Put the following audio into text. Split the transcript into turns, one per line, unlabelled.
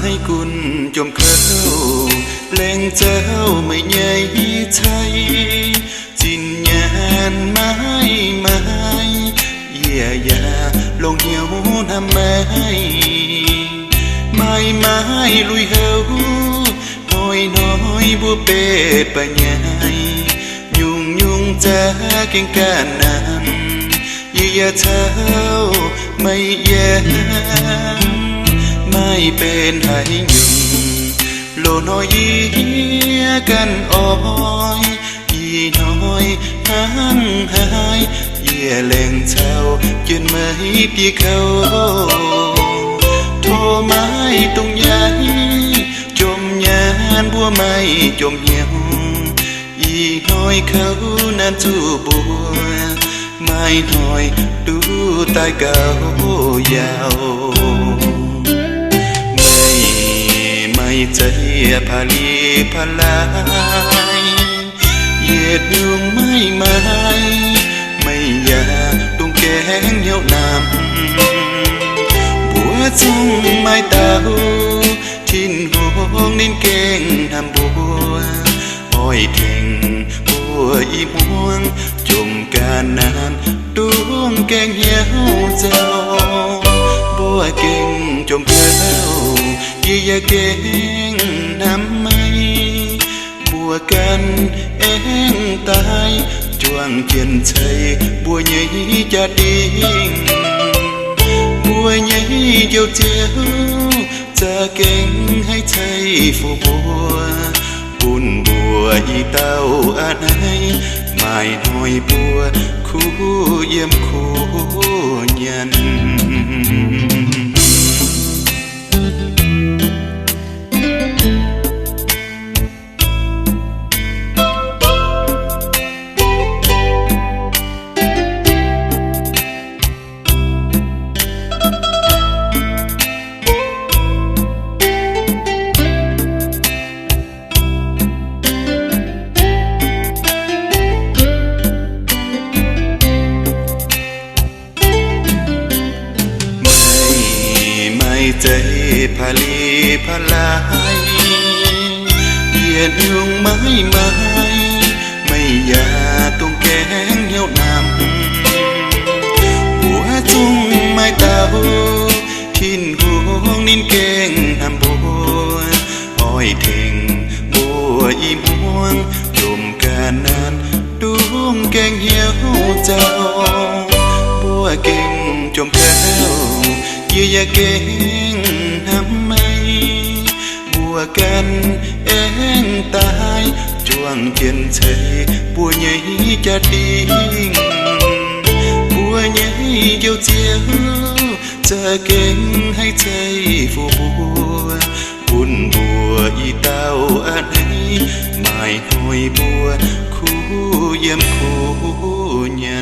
ให้คุณจมเข้าแรงเจ้าไม่ใหญ่ไทยจินยานไม้เยี่ยยาลงเหี่ยวทำไมไม้ลุยเฮาน้อยบัวเป็ดปะใหญ่ยุงจะเก่งกันนั้นเยี่ยเท้าไม่แย่ไม่เป็นให้ยุงโลน้อยยีกันอ้อยยีน้อยหังหายเยี่ยแหล่งเช้ายืนไม่ตีเขาโทไม้ตรงใหญ่จมยานบัวไม่จมเหี่ยวอีน้อยเขานั้นจูบัวไม่น้อยดูตายเก่ายาวไม่ใจพาลีพาลายเหยียดยุงไม่อยากตุงแกงเหี่ยวนำบัวจุงไม่เต้าทิ้นหงนินเก่งทำบัวอ้อยเท่งบัวอีม่วงจมการนานดวงแกงเหี่ยวเจ้าบัวเก่งจมเข้าอย่าเก่งนำไม่บัวกันเองตายจวงเขียนใจบัวใหญ่จะดิ่งบัวใหญ่เดียวเจียวจะเก่งให้ใจฟูบัวปุ่นบัวอีเต้าอันไหนไม่น้อยบัวคู่เยี่ยมคู่ยันใจพาลีพาลายเหยียดยุงไม่อยากตรงแกงเหี่ยวนำบัวจุงไม่เต้าทิ้นหวงนินเก่งทำบัวอ้อยเท่งบัวอีม่วงจมการนานดวงแกงเหี่ยวเจ้าบัวเก่งจมเข้าอย่าเก่งทำไมบัวกันเองตายจวงเขียนใจบัวใหญ่จะดิ่งบัวใหญ่เดียวเจียวจะเก่งให้ใจฟูบัวปุ่นบัวอีเต้าอันนี้ไม่น้อยบัวคู่เยี่ยมคู่ยัน